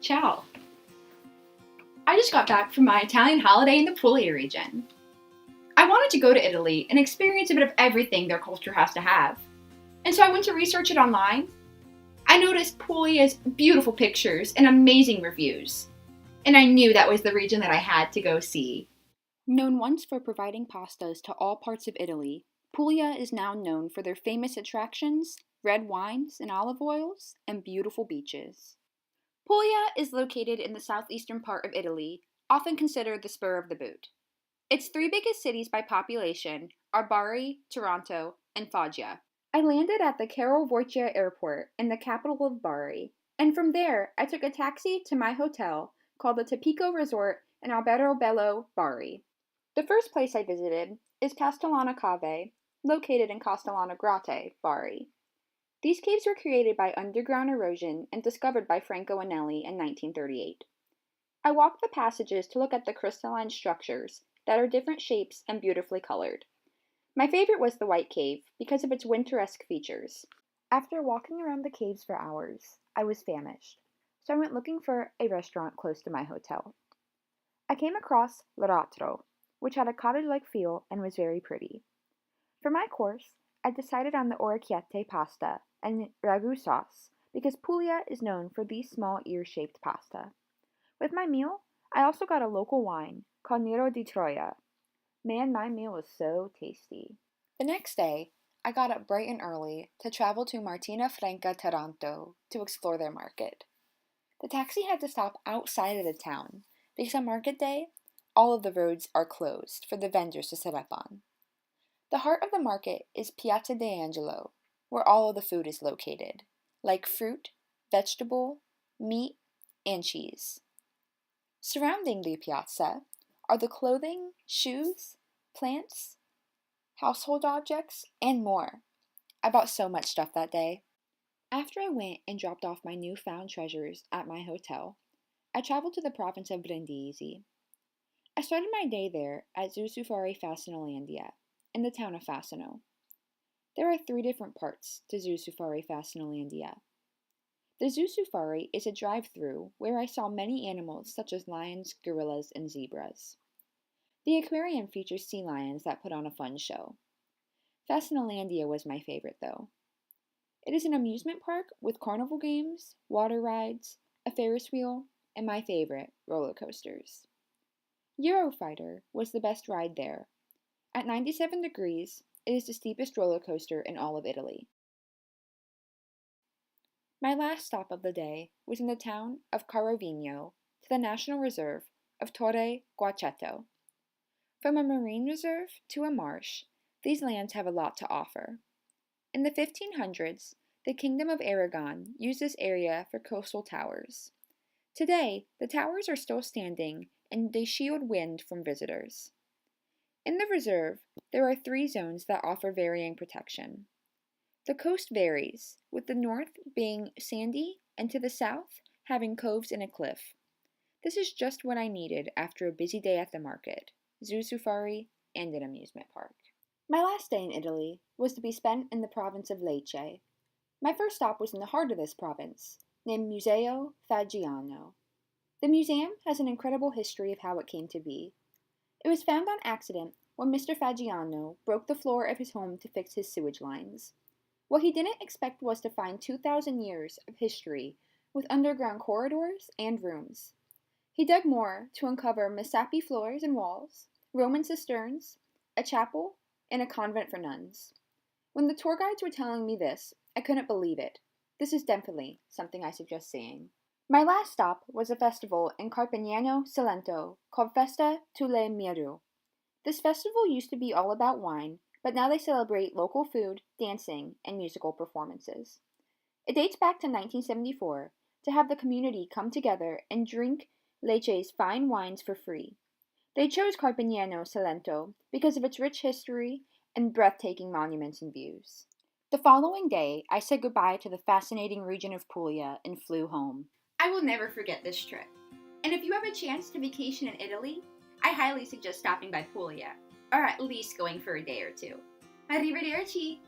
Ciao! I just got back from my Italian holiday in the Puglia region. I wanted to go to Italy and experience a bit of everything their culture has to have. And so I went to research it online. I noticed Puglia's beautiful pictures and amazing reviews. And I knew that was the region that I had to go see. Known once for providing pastas to all parts of Italy, Puglia is now known for their famous attractions, red wines and olive oils, and beautiful beaches. Puglia is located in the southeastern part of Italy, often considered the spur of the boot. Its three biggest cities by population are Bari, Taranto, and Foggia. I landed at the Carovorcia airport in the capital of Bari, and from there I took a taxi to my hotel called the Tapico Resort in Alberobello, Bari. The first place I visited is Castellana Cave, located in Castellana Grotte, Bari. These caves were created by underground erosion and discovered by Franco Anelli in 1938. I walked the passages to look at the crystalline structures that are different shapes and beautifully colored. My favorite was the White Cave because of its winteresque features. After walking around the caves for hours, I was famished, so I went looking for a restaurant close to my hotel. I came across L'Aratro, which had a cottage-like feel and was very pretty. For my course, I decided on the orecchiette pasta and ragu sauce because Puglia is known for these small ear-shaped pasta. With my meal, I also got a local wine called Nero di Troia. Man, my meal was so tasty. The next day, I got up bright and early to travel to Martina Franca Taranto to explore their market. The taxi had to stop outside of the town because on market day, all of the roads are closed for the vendors to set up on. The heart of the market is Piazza d'Angelo, where all of the food is located, like fruit, vegetable, meat, and cheese. Surrounding the piazza are the clothing, shoes, plants, household objects, and more. I bought so much stuff that day. After I went and dropped off my newfound treasures at my hotel, I traveled to the province of Brindisi. I started my day there at Zoosufari Fascinolandia, in the town of Fascino. There are 3 different parts to Zoosufari Fascinolandia. The Zoosufari is a drive-through where I saw many animals such as lions, gorillas, and zebras. The aquarium features sea lions that put on a fun show. Fascinolandia was my favorite though. It is an amusement park with carnival games, water rides, a Ferris wheel, and my favorite, roller coasters. Eurofighter was the best ride there. At 97 degrees, it is the steepest roller coaster in all of Italy. My last stop of the day was in the town of Carovigno to the National Reserve of Torre Guaceto. From a marine reserve to a marsh, these lands have a lot to offer. In the 1500s, the Kingdom of Aragon used this area for coastal towers. Today, the towers are still standing and they shield wind from visitors. In the reserve, there are 3 zones that offer varying protection. The coast varies, with the north being sandy and to the south having coves and a cliff. This is just what I needed after a busy day at the market, zoo safari, and an amusement park. My last day in Italy was to be spent in the province of Lecce. My first stop was in the heart of this province, named Museo Faggiano. The museum has an incredible history of how it came to be. It was found on accident when Mr. Faggiano broke the floor of his home to fix his sewage lines. What he didn't expect was to find 2,000 years of history with underground corridors and rooms. He dug more to uncover Messapi floors and walls, Roman cisterns, a chapel, and a convent for nuns. When the tour guides were telling me this, I couldn't believe it. This is definitely something I suggest seeing. My last stop was a festival in Carpignano, Salento, called Festa Tulle Miru. This festival used to be all about wine, but now they celebrate local food, dancing, and musical performances. It dates back to 1974 to have the community come together and drink Lecce's fine wines for free. They chose Carpignano Salento because of its rich history and breathtaking monuments and views. The following day, I said goodbye to the fascinating region of Puglia and flew home. I will never forget this trip. And if you have a chance to vacation in Italy, I highly suggest stopping by Puglia, or at least going for a day or 2. Arrivederci!